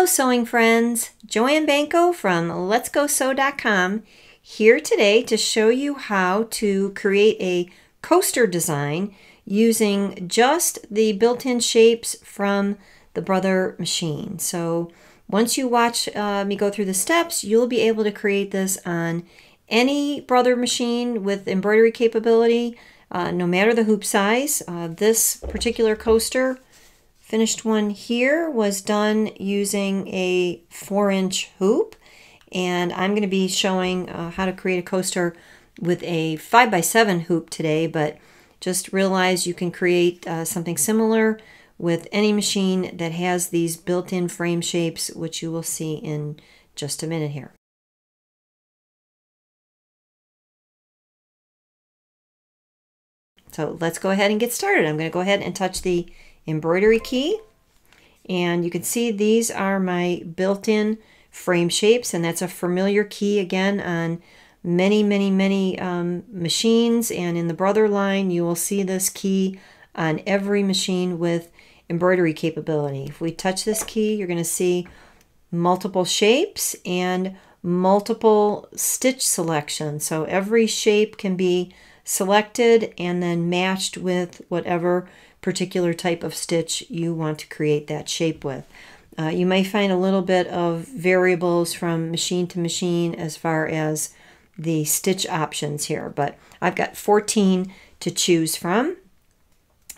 Hello sewing friends, Joanne Banco from letsgosew.com here today to show you how to create a coaster design using just the built-in shapes from the Brother machine. So once you watch me go through the steps, you'll be able to create this on any Brother machine with embroidery capability, no matter the hoop size. This particular coaster, finished one here, was done using a 4-inch hoop, and I'm going to be showing how to create a coaster with a 5x7 hoop today, but just realize you can create something similar with any machine that has these built-in frame shapes, which you will see in just a minute here. So let's go ahead and get started. I'm going to go ahead and touch the embroidery key, and you can see these are my built-in frame shapes, and that's a familiar key again on many machines, and in the Brother line you will see this key on every machine with embroidery capability. If we touch this key, you're going to see multiple shapes and multiple stitch selections. So every shape can be selected and then matched with whatever particular type of stitch you want to create that shape with. You may find a little bit of variables from machine to machine as far as the stitch options here, but I've got 14 to choose from,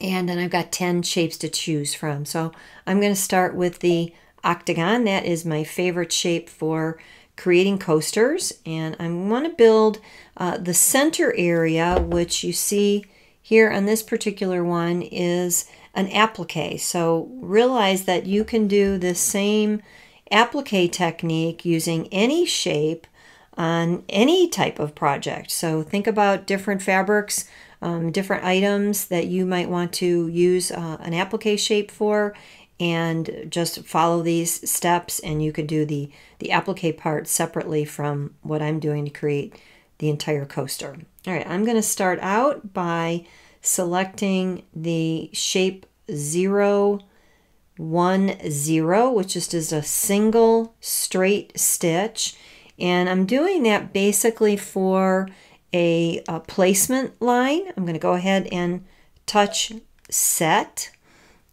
and then I've got 10 shapes to choose from. So I'm going to start with the Octagon. That is my favorite shape for creating coasters, and I want to build the center area, which you see here on this particular one is an applique. So realize that you can do the same applique technique using any shape on any type of project. So think about different fabrics, different items that you might want to use an applique shape for, and just follow these steps, and you could do the applique part separately from what I'm doing to create the entire coaster. All right, I'm going to start out by selecting the shape 0, 1, 0, which just is a single straight stitch, and I'm doing that basically for a placement line. I'm going to go ahead and touch set,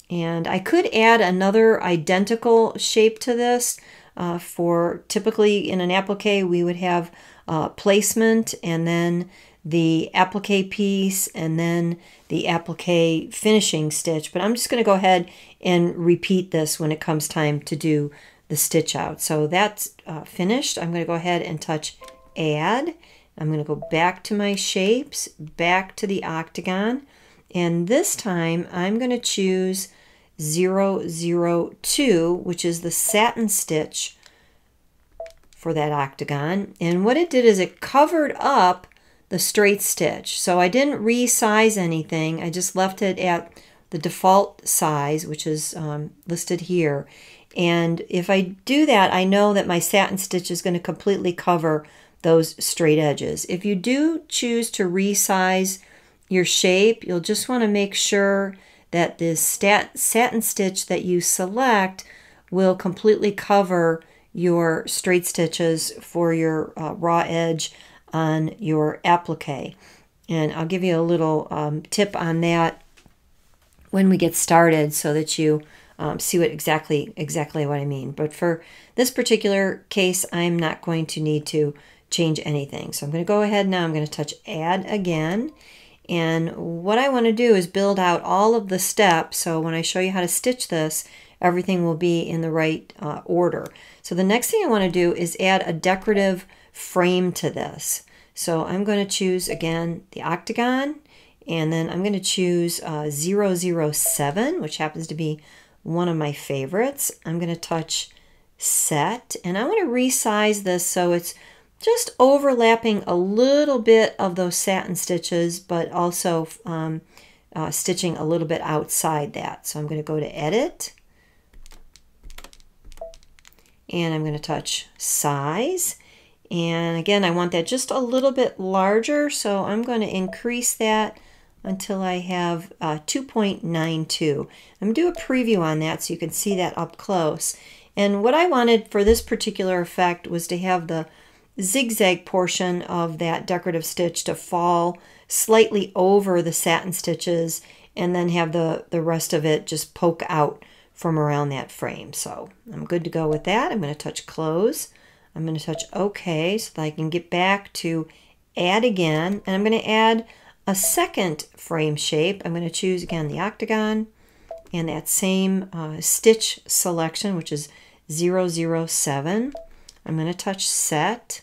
and I could add another identical shape to this. For typically in an applique we would have placement and then the applique piece and then the applique finishing stitch, but I'm just going to go ahead and repeat this when it comes time to do the stitch out. So that's finished. I'm going to go ahead and touch add. I'm going to go back to my shapes, back to the Octagon, and this time I'm going to choose 002, which is the satin stitch for that Octagon. And what it did is it covered up the straight stitch. So I didn't resize anything. I just left it at the default size, which is listed here. And if I do that, I know that my satin stitch is going to completely cover those straight edges. If you do choose to resize your shape, you'll just want to make sure that this satin stitch that you select will completely cover your straight stitches for your raw edge on your applique. And I'll give you a little tip on that when we get started so that you see what exactly what I mean. But for this particular case, I'm not going to need to change anything. So I'm going to go ahead now. I'm going to touch add again. And what I want to do is build out all of the steps, so when I show you how to stitch this, everything will be in the right order. So the next thing I want to do is add a decorative frame to this. So I'm going to choose again the Octagon, and then I'm going to choose 007, which happens to be one of my favorites. I'm going to touch set, and I want to resize this so it's just overlapping a little bit of those satin stitches, but also stitching a little bit outside that. So I'm going to go to edit, and I'm going to touch size, and again I want that just a little bit larger, so I'm going to increase that until I have 2.92. I'm going to do a preview on that so you can see that up close. And what I wanted for this particular effect was to have the zigzag portion of that decorative stitch to fall slightly over the satin stitches, and then have the rest of it just poke out from around that frame. So I'm good to go with that. I'm going to touch close. I'm going to touch OK so that I can get back to add again. And I'm going to add a second frame shape. I'm going to choose again the Octagon and that same stitch selection, which is 007. I'm going to touch set,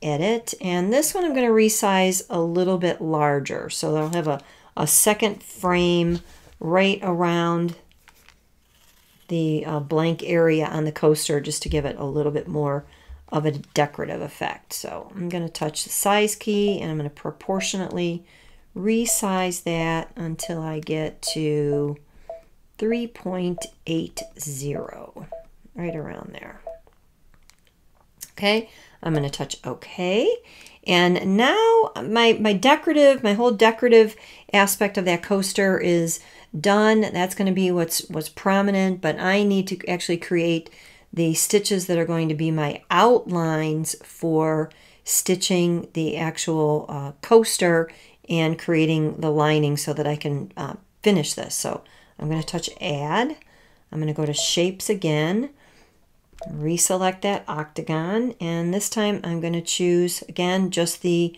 edit, and this one I'm going to resize a little bit larger. So I'll have a second frame right around the blank area on the coaster just to give it a little bit more of a decorative effect. So I'm going to touch the size key and I'm going to proportionately resize that until I get to 3.80, right around there. Okay, I'm going to touch OK. And now my whole decorative aspect of that coaster is done. That's going to be what's prominent, but I need to actually create the stitches that are going to be my outlines for stitching the actual coaster and creating the lining so that I can finish this. So I'm going to touch add. I'm going to go to shapes again, reselect that octagon, and this time I'm going to choose again just the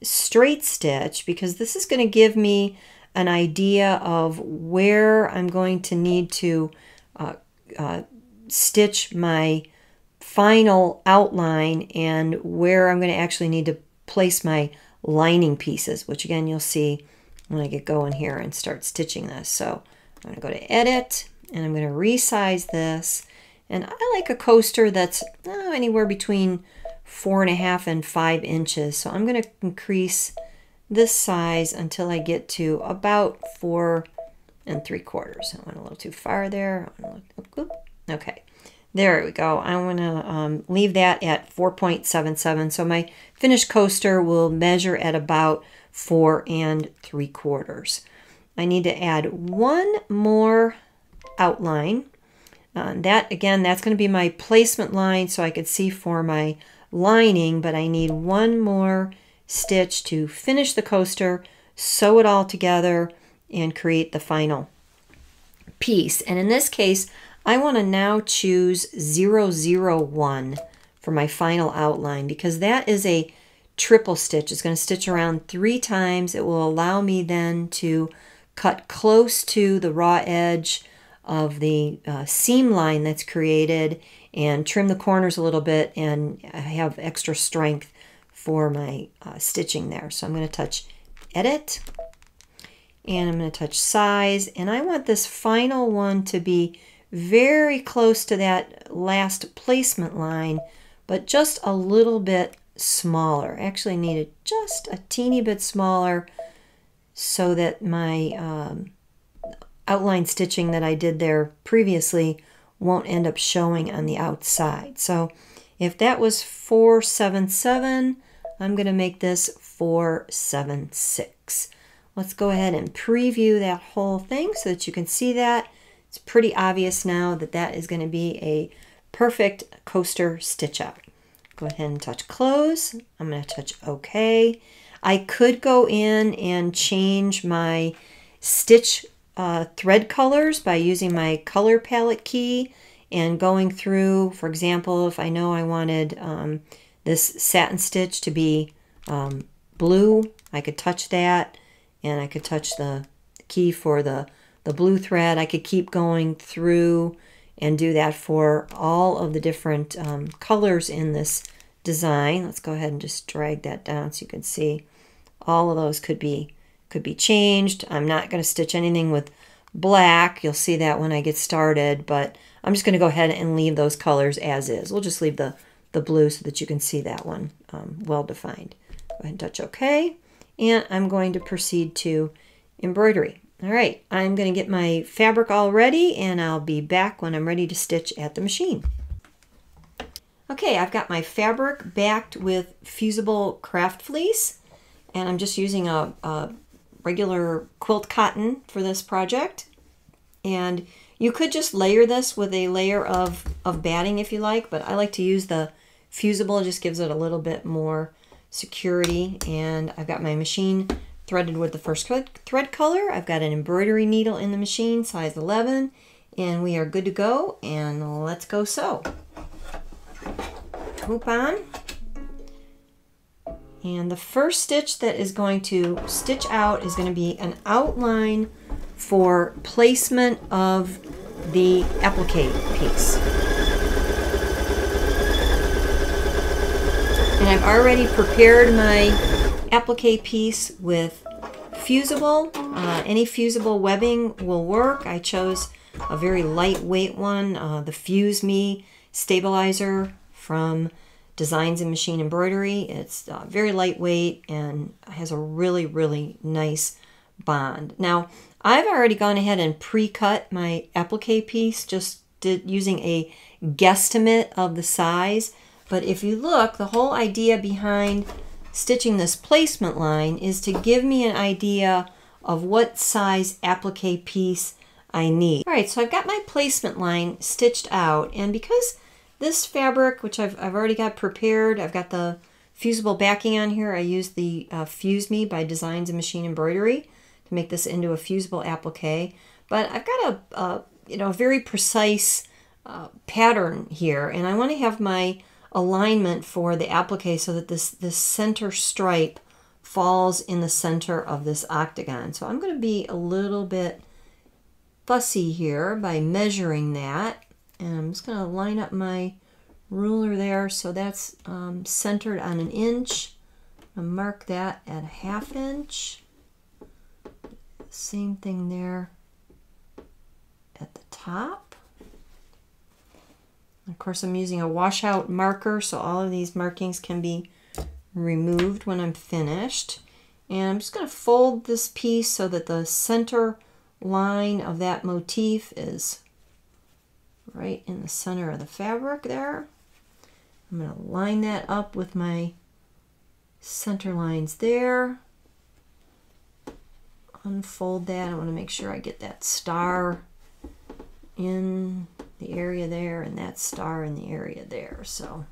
straight stitch, because this is going to give me an idea of where I'm going to need to stitch my final outline and where I'm going to actually need to place my lining pieces, which again you'll see when I get going here and start stitching this. So I'm going to go to edit and I'm going to resize this, and I like a coaster that's anywhere between 4.5 and 5 inches. So I'm going to increase this size until I get to about 4 3/4. I went a little too far there. Okay, there we go. I want to leave that at 4.77. So my finished coaster will measure at about 4 3/4. I need to add one more outline. That again, that's going to be my placement line so I could see for my lining, but I need one more stitch to finish the coaster, sew it all together, and create the final piece. And in this case, I want to now choose 001 for my final outline, because that is a triple stitch. It's going to stitch around 3 times. It will allow me then to cut close to the raw edge of the seam line that's created and trim the corners a little bit and have extra strength for my stitching there. So I'm going to touch edit and I'm going to touch size, and I want this final one to be very close to that last placement line, but just a little bit smaller. Actually need it just a teeny bit smaller so that my outline stitching that I did there previously won't end up showing on the outside. So if that was 477, I'm going to make this 476. Let's go ahead and preview that whole thing so that you can see that. It's pretty obvious now that that is going to be a perfect coaster stitch out. Go ahead and touch close. I'm going to touch OK. I could go in and change my stitch thread colors by using my color palette key and going through, for example, if I know I wanted this satin stitch to be blue, I could touch that, and I could touch the key for the blue thread. I could keep going through and do that for all of the different colors in this design. Let's go ahead and just drag that down so you can see all of those could be changed. I'm not going to stitch anything with black. You'll see that when I get started, but I'm just going to go ahead and leave those colors as is. We'll just leave the blue so that you can see that one well defined. Go ahead and touch OK, and I'm going to proceed to embroidery. All right, I'm going to get my fabric all ready, and I'll be back when I'm ready to stitch at the machine. Okay, I've got my fabric backed with fusible craft fleece, and I'm just using a regular quilt cotton for this project. And You could just layer this with a layer of batting if you like, but I like to use the fusible. It just gives it a little bit more security. And I've got my machine threaded with the first thread color. I've got an embroidery needle in the machine, size 11, and we are good to go. And let's go sew. Hoop on. And the first stitch that is going to stitch out is going to be an outline for placement of the applique piece. And I've already prepared my applique piece with fusible. Any fusible webbing will work. I chose a very lightweight one, the Fuse Me stabilizer from Designs in Machine Embroidery. It's very lightweight and has a really, really nice bond. Now, I've already gone ahead and pre-cut my applique piece, just using a guesstimate of the size. But if you look, the whole idea behind stitching this placement line is to give me an idea of what size applique piece I need. All right, so I've got my placement line stitched out, and because this fabric, which I've already got prepared, I've got the fusible backing on here. I used the Fuse Me by Designs in Machine Embroidery to make this into a fusible applique. But I've got a very precise pattern here, and I want to have my alignment for the applique so that this center stripe falls in the center of this octagon. So I'm going to be a little bit fussy here by measuring that. And I'm just going to line up my ruler there so that's centered on 1 inch. I'll mark that at 1/2 inch. Same thing there at the top. Of course, I'm using a washout marker, so all of these markings can be removed when I'm finished. And I'm just going to fold this piece so that the center line of that motif is right in the center of the fabric there. I'm going to line that up with my center lines there. Unfold that. I want to make sure I get that star in the area there and that star in the area there. So,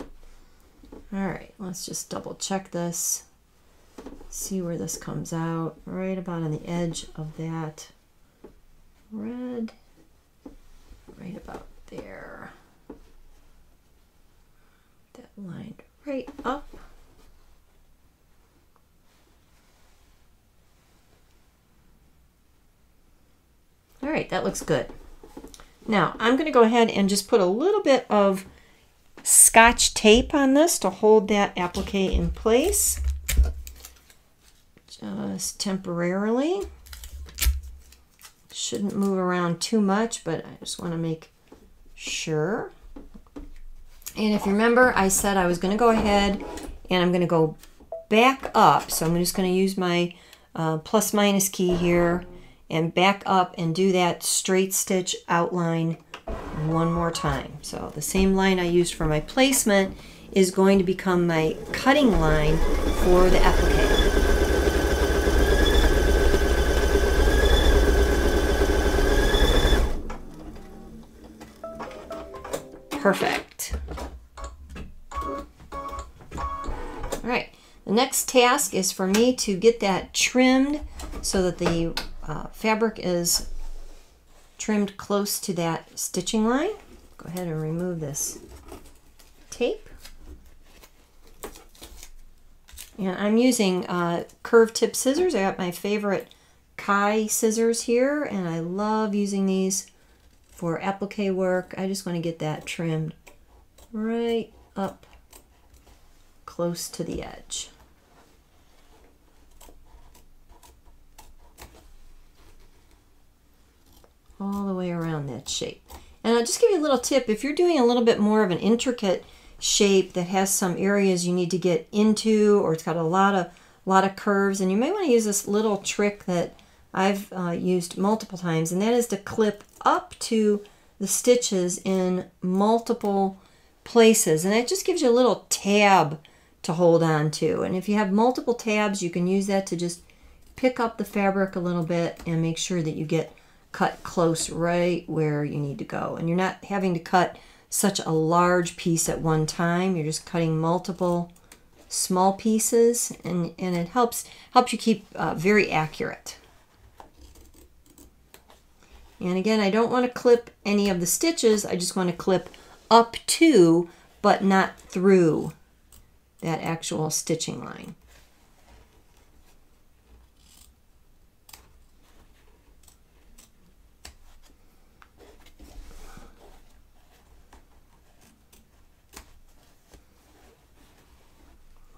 all right, let's just double check this. See where this comes out. Right about on the edge of that red. Right about there. That lined right up. All right, that looks good. Now, I'm going to go ahead and just put a little bit of Scotch tape on this to hold that applique in place. Just temporarily. Shouldn't move around too much, but I just want to make sure. And if you remember, I said I was going to go ahead and I'm going to go back up. So I'm just going to use my plus minus key here and back up and do that straight stitch outline one more time. So the same line I used for my placement is going to become my cutting line for the applique. Perfect. All right, the next task is for me to get that trimmed so that the fabric is trimmed close to that stitching line. Go ahead and remove this tape. And I'm using curved tip scissors. I got my favorite Kai scissors here, and I love using these for applique work. I just want to get that trimmed right up close to the edge. All the way around that shape. And I'll just give you a little tip. If you're doing a little bit more of an intricate shape that has some areas you need to get into, or it's got a lot of curves, and you may want to use this little trick that I've used multiple times, and that is to clip up to the stitches in multiple places, and it just gives you a little tab to hold on to. And if you have multiple tabs, you can use that to just pick up the fabric a little bit and make sure that you get cut close right where you need to go. And you're not having to cut such a large piece at one time. You're just cutting multiple small pieces, and it helps you keep very accurate. And again, I don't want to clip any of the stitches. I just want to clip up to, but not through that actual stitching line.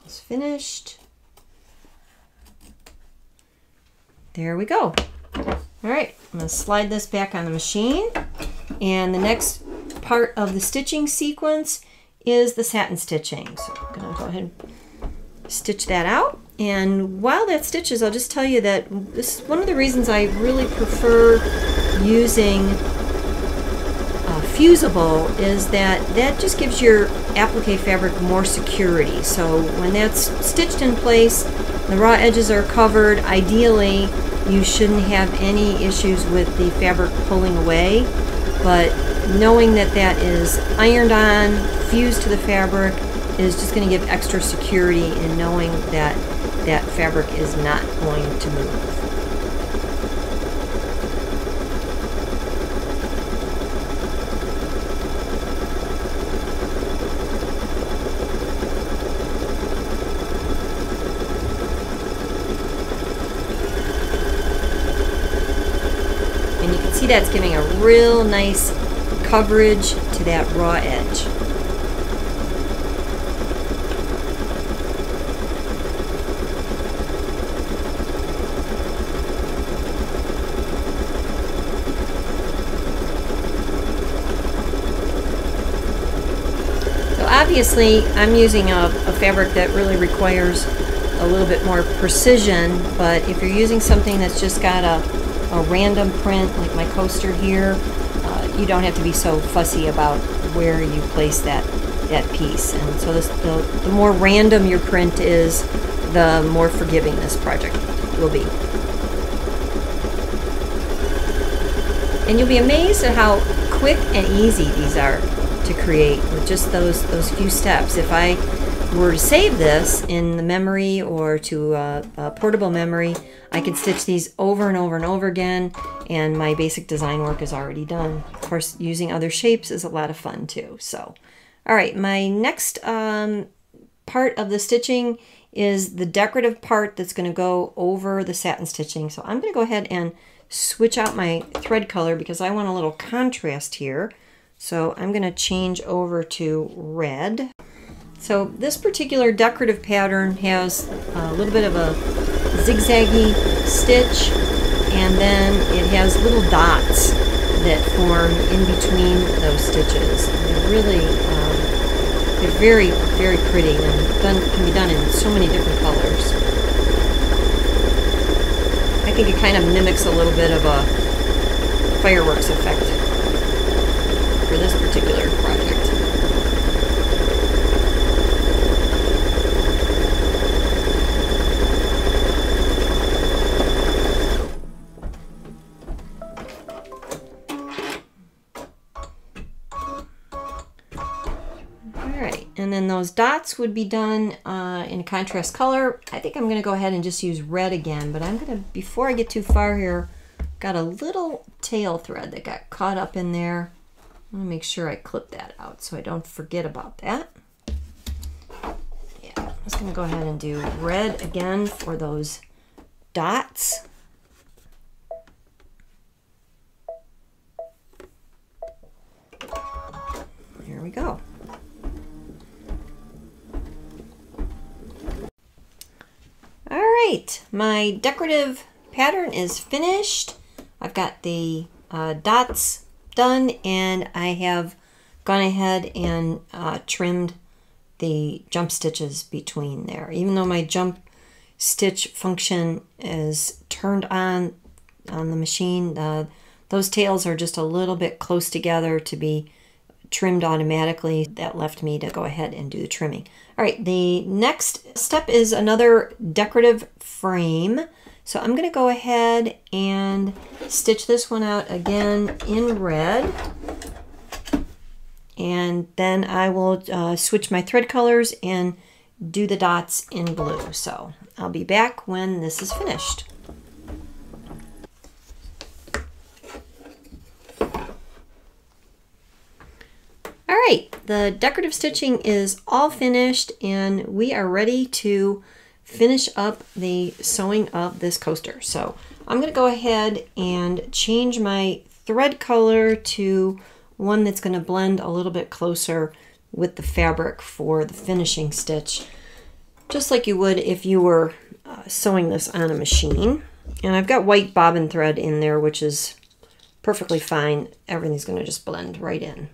It's finished. There we go. All right, I'm going to slide this back on the machine, and the next part of the stitching sequence is the satin stitching. So I'm going to go ahead and stitch that out. And while that stitches, I'll just tell you that this is one of the reasons I really prefer using fusible, is that just gives your applique fabric more security. So when that's stitched in place, the raw edges are covered, ideally you shouldn't have any issues with the fabric pulling away, but knowing that that is ironed on, fused to the fabric, is just going to give extra security in knowing that that fabric is not going to move. See, that's giving a real nice coverage to that raw edge. So obviously I'm using a fabric that really requires a little bit more precision, but if you're using something that's just got a random print like my coaster here, you don't have to be so fussy about where you place that piece. And so the more random your print is, the more forgiving this project will be. And you'll be amazed at how quick and easy these are to create with just those few steps. If I were to save this in the memory or to a portable memory, I could stitch these over and over and over again, and my basic design work is already done. Of course, using other shapes is a lot of fun too. So, all right, my next part of the stitching is the decorative part that's going to go over the satin stitching. So I'm going to go ahead and switch out my thread color because I want a little contrast here. So I'm going to change over to red. So this particular decorative pattern has a little bit of a zigzaggy stitch, and then it has little dots that form in between those stitches. And they're really, they're very, very pretty, and can be done in so many different colors. I think it kind of mimics a little bit of a fireworks effect for this particular project. And then those dots would be done in a contrast color. I think I'm going to go ahead and just use red again, but I'm going to, before I get too far here, got a little tail thread that got caught up in there. I'm going to make sure I clip that out so I don't forget about that. Yeah, I'm just going to go ahead and do red again for those dots. Here we go. All right, my decorative pattern is finished. I've got the dots done, and I have gone ahead and trimmed the jump stitches between there. Even though my jump stitch function is turned on the machine, those tails are just a little bit close together to be trimmed automatically. That left me to go ahead and do the trimming. All right, the next step is another decorative frame. So I'm going to go ahead and stitch this one out again in red. And then I will switch my thread colors and do the dots in blue. So I'll be back when this is finished. All right, the decorative stitching is all finished and we are ready to finish up the sewing of this coaster. So I'm going to go ahead and change my thread color to one that's going to blend a little bit closer with the fabric for the finishing stitch, just like you would if you were sewing this on a machine. And I've got white bobbin thread in there, which is perfectly fine. Everything's going to just blend right in.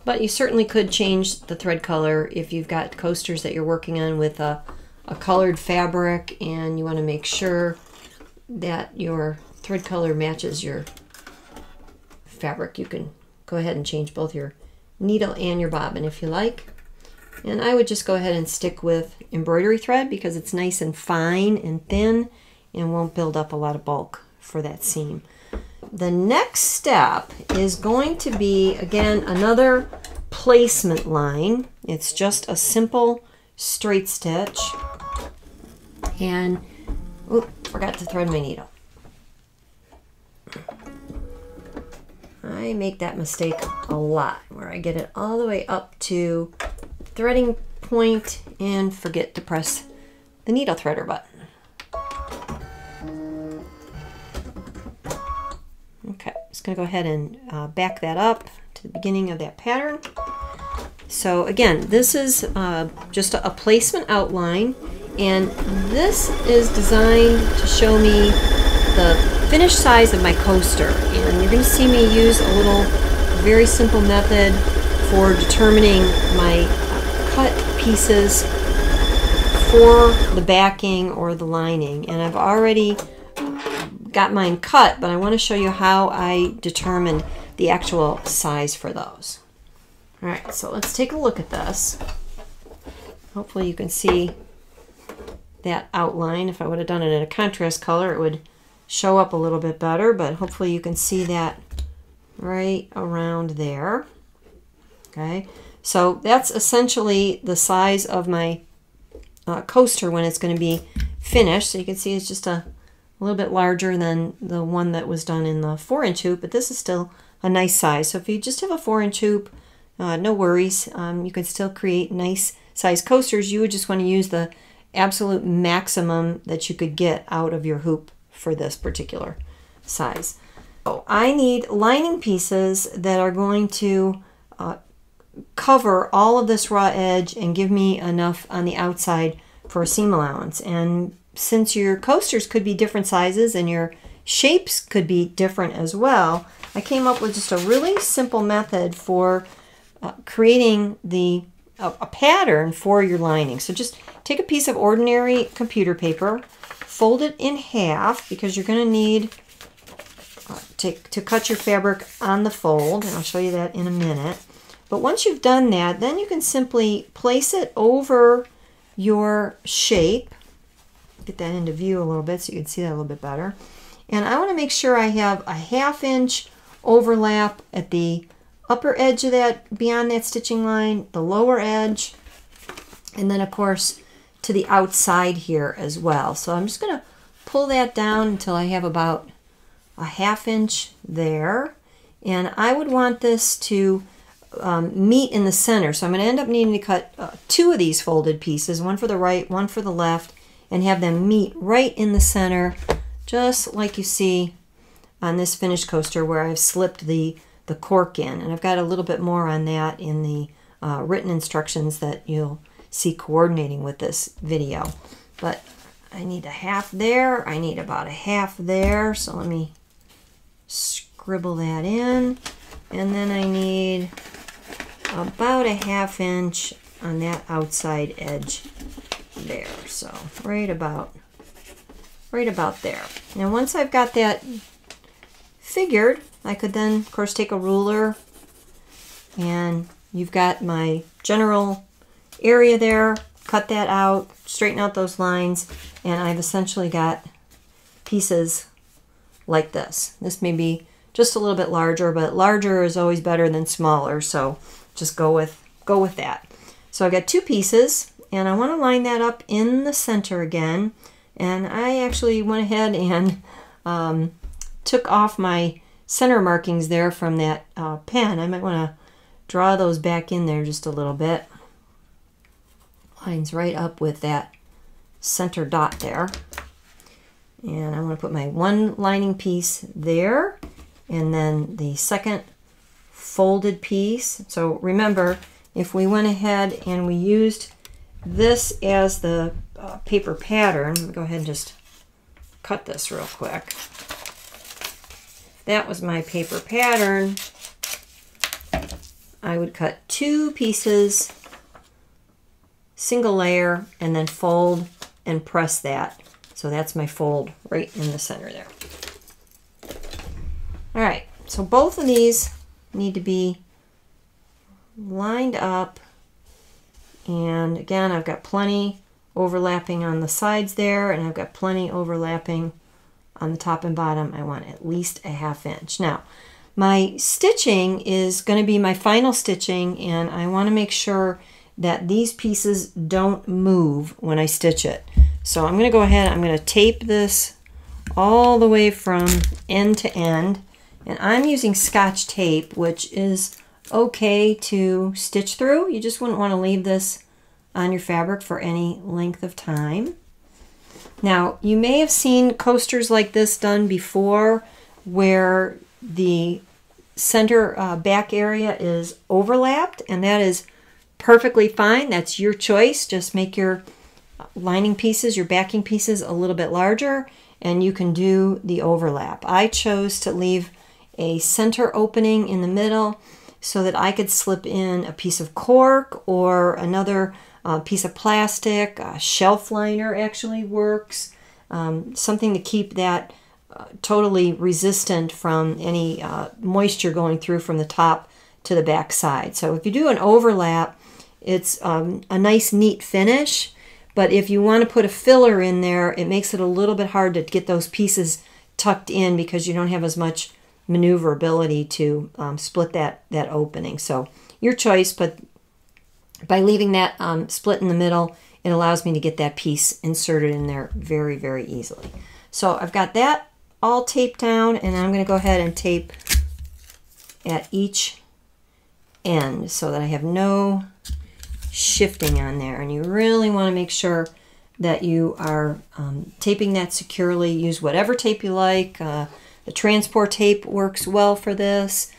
But you certainly could change the thread color if you've got coasters that you're working on with a colored fabric and you want to make sure that your thread color matches your fabric. You can go ahead and change both your needle and your bobbin if you like. And I would just go ahead and stick with embroidery thread because it's nice and fine and thin and won't build up a lot of bulk for that seam. The next step is going to be, again, another placement line. It's just a simple straight stitch. And, oop, forgot to thread my needle. I make that mistake a lot, where I get it all the way up to threading point and forget to press the needle threader button. Okay, just going to go ahead and back that up to the beginning of that pattern. So again, this is just a placement outline, and this is designed to show me the finished size of my coaster. And you're going to see me use a little very simple method for determining my cut pieces for the backing or the lining. And I've already got mine cut, but I want to show you how I determined the actual size for those. All right, so let's take a look at this. Hopefully you can see that outline. If I would have done it in a contrast color, it would show up a little bit better, but hopefully you can see that right around there. Okay, so that's essentially the size of my coaster when it's going to be finished. So you can see it's just a little bit larger than the one that was done in the 4-inch hoop, but this is still a nice size. So if you just have a 4-inch hoop, no worries. You can still create nice size coasters. You would just want to use the absolute maximum that you could get out of your hoop for this particular size. So I need lining pieces that are going to cover all of this raw edge and give me enough on the outside for a seam allowance. And since your coasters could be different sizes and your shapes could be different as well, I came up with just a really simple method for creating a pattern for your lining. So just take a piece of ordinary computer paper, fold it in half because you're going to need to cut your fabric on the fold, and I'll show you that in a minute. But once you've done that, then you can simply place it over your shape. Get that into view a little bit so you can see that a little bit better. And I want to make sure I have a 1/2 inch overlap at the upper edge of that, beyond that stitching line, the lower edge, and then of course to the outside here as well. So I'm just going to pull that down until I have about a 1/2 inch there. And I would want this to meet in the center. So I'm going to end up needing to cut 2 of these folded pieces, one for the right, one for the left, and have them meet right in the center, just like you see on this finished coaster where I've slipped the cork in. And I've got a little bit more on that in the written instructions that you'll see coordinating with this video. But I need a 1/2 there. I need about a 1/2 there. So let me scribble that in. And then I need about a 1/2 inch on that outside edge there. So right about there. Now once I've got that figured, I could then of course take a ruler, and you've got my general area there, cut that out, straighten out those lines, and I've essentially got pieces like this. This may be just a little bit larger, but larger is always better than smaller, so just go with that. So I've got 2 pieces, and I want to line that up in the center again. And I actually went ahead and took off my center markings there from that pen. I might want to draw those back in there just a little bit. Lines right up with that center dot there. And I want to put my one lining piece there, and then the second folded piece. So remember, if we went ahead and we used this as the paper pattern, let me go ahead and just cut this real quick. If that was my paper pattern, I would cut 2 pieces, single layer, and then fold and press that. So that's my fold right in the center there. All right, so both of these need to be lined up. And again, I've got plenty overlapping on the sides there, and I've got plenty overlapping on the top and bottom. I want at least a 1/2 inch. Now, my stitching is going to be my final stitching, and I want to make sure that these pieces don't move when I stitch it. So I'm going to go ahead, I'm going to tape this all the way from end to end, and I'm using Scotch tape, which is okay to stitch through. You just wouldn't want to leave this on your fabric for any length of time. Now, you may have seen coasters like this done before, where the center back area is overlapped, and that is perfectly fine. That's your choice. Just make your lining pieces, your backing pieces, a little bit larger, and you can do the overlap. I chose to leave a center opening in the middle so that I could slip in a piece of cork or another piece of plastic. A shelf liner actually works. Something to keep that totally resistant from any moisture going through from the top to the back side. So if you do an overlap, it's a nice neat finish. But if you want to put a filler in there, it makes it a little bit hard to get those pieces tucked in because you don't have as much maneuverability to split that opening. So your choice, but by leaving that split in the middle, it allows me to get that piece inserted in there very, very easily. So I've got that all taped down, and I'm going to go ahead and tape at each end so that I have no shifting on there. And you really want to make sure that you are taping that securely. Use whatever tape you like. The transport tape works well for this.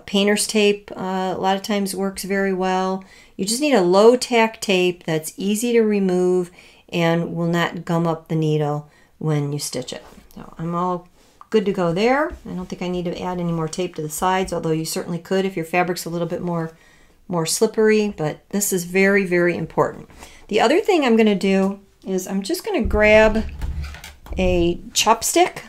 Painter's tape a lot of times works very well. You just need a low tack tape that's easy to remove and will not gum up the needle when you stitch it. So I'm all good to go there. I don't think I need to add any more tape to the sides, although you certainly could if your fabric's a little bit more slippery, but this is very, very important. The other thing I'm going to do is I'm just going to grab a chopstick.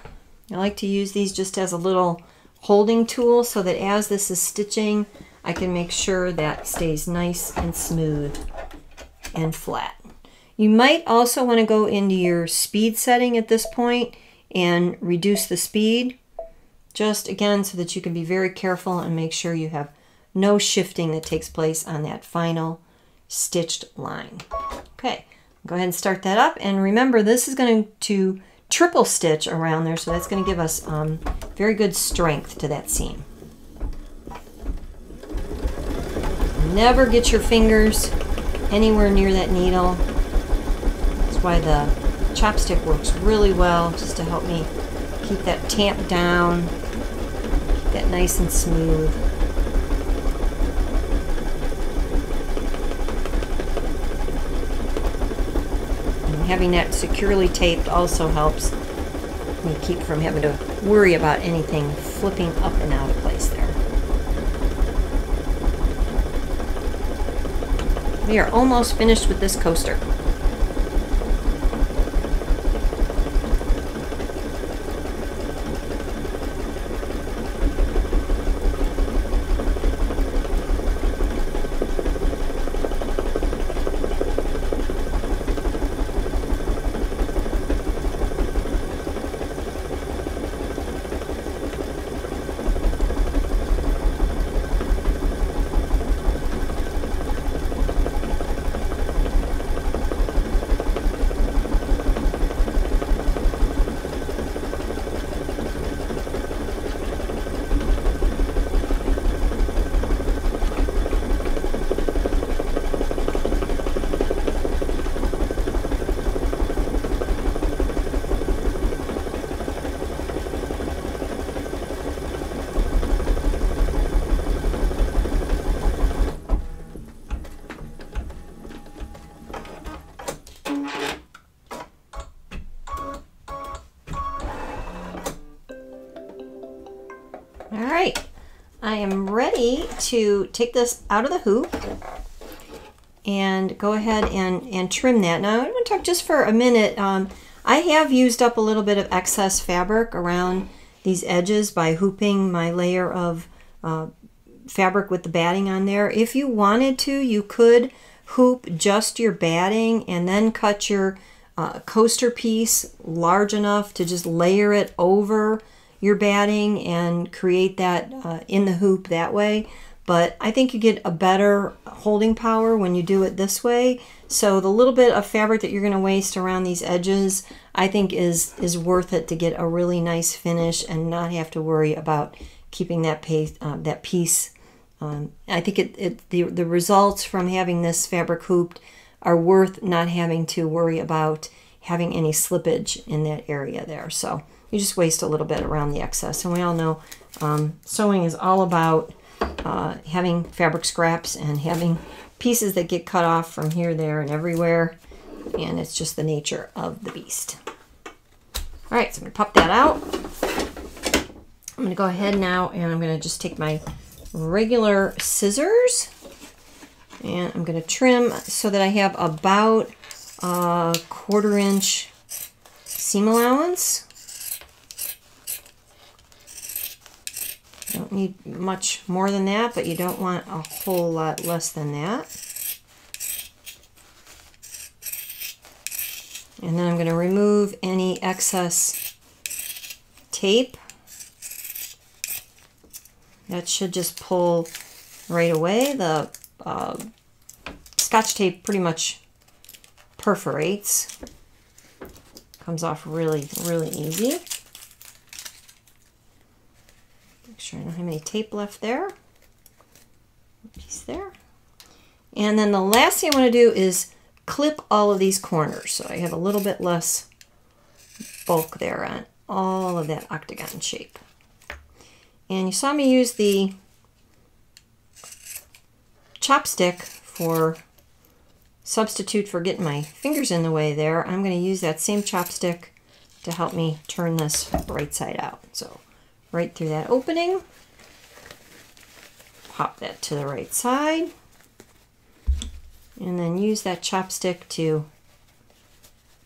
I like to use these just as a little holding tool so that as this is stitching, I can make sure that stays nice and smooth and flat. You might also want to go into your speed setting at this point and reduce the speed, just again so that you can be very careful and make sure you have no shifting that takes place on that final stitched line. Okay, go ahead and start that up, and remember this is going to triple stitch around there, so that's going to give us very good strength to that seam. Never get your fingers anywhere near that needle. That's why the chopstick works really well, just to help me keep that tamp down, keep that nice and smooth. Having that securely taped also helps me keep from having to worry about anything flipping up and out of place there. We are almost finished with this coaster. I am ready to take this out of the hoop and go ahead and trim that. Now I'm going to talk just for a minute. I have used up a little bit of excess fabric around these edges by hooping my layer of fabric with the batting on there. If you wanted to, you could hoop just your batting and then cut your coaster piece large enough to just layer it over your batting and create that in the hoop that way. But I think you get a better holding power when you do it this way. So the little bit of fabric that you're going to waste around these edges, I think is worth it to get a really nice finish and not have to worry about keeping that piece. I think the results from having this fabric hooped are worth not having to worry about having any slippage in that area there. So you just waste a little bit around the excess. And we all know sewing is all about having fabric scraps and having pieces that get cut off from here, there, and everywhere. And it's just the nature of the beast. All right, so I'm going to pop that out. I'm going to go ahead now and I'm going to just take my regular scissors and I'm going to trim so that I have about a 1/4 inch seam allowance. Don't need much more than that, but you don't want a whole lot less than that. And then I'm going to remove any excess tape. That should just pull right away. The Scotch tape pretty much perforates. Comes off really, really easy. Make sure I don't have any tape left there. Piece there. And then the last thing I want to do is clip all of these corners. So I have a little bit less bulk there on all of that octagon shape. And you saw me use the chopstick for substitute for getting my fingers in the way there. I'm going to use that same chopstick to help me turn this right side out. So right through that opening, pop that to the right side, and then use that chopstick to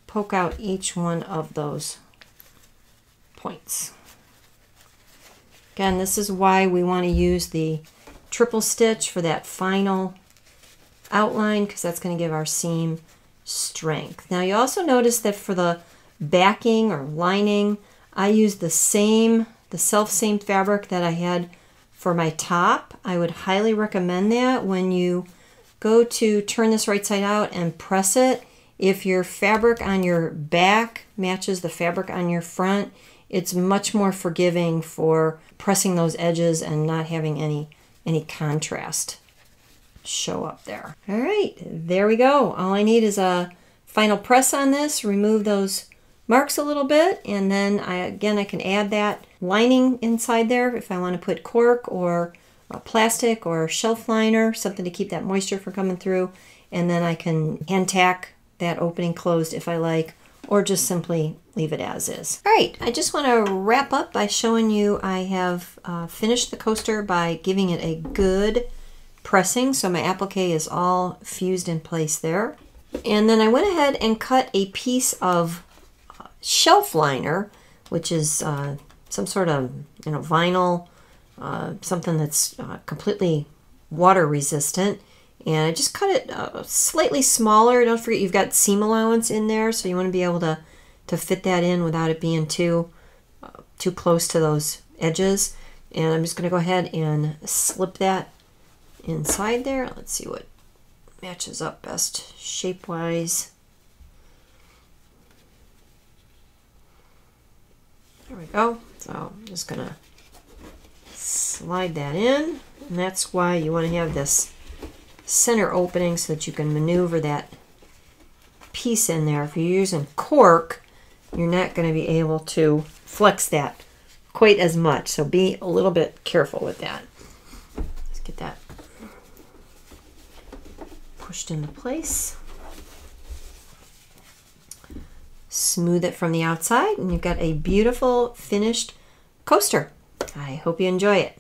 poke out each one of those points. Again, this is why we want to use the triple stitch for that final outline, because that's going to give our seam strength. Now you also notice that for the backing or lining, I used the self-same fabric that I had for my top. I would highly recommend that when you go to turn this right side out and press it. If your fabric on your back matches the fabric on your front, it's much more forgiving for pressing those edges and not having any contrast show up there. All right, there we go. All I need is a final press on this, remove those marks a little bit, and then I can add that lining inside there if I want to put cork or plastic or shelf liner, something to keep that moisture from coming through, and then I can hand tack that opening closed if I like, or just simply leave it as is. All right, I just want to wrap up by showing you I have finished the coaster by giving it a good pressing, so my applique is all fused in place there. And then I went ahead and cut a piece of shelf liner, which is some sort of vinyl, something that's completely water resistant. And I just cut it slightly smaller. Don't forget you've got seam allowance in there, so you want to be able to fit that in without it being too close to those edges. And I'm just going to go ahead and slip that inside there. Let's see what matches up best shape-wise. There we go. So I'm just going to slide that in. And that's why you want to have this center opening so that you can maneuver that piece in there. If you're using cork, you're not going to be able to flex that quite as much, so be a little bit careful with that. Let's get that pushed into place. Smooth it from the outside, and you've got a beautiful finished coaster. I hope you enjoy it.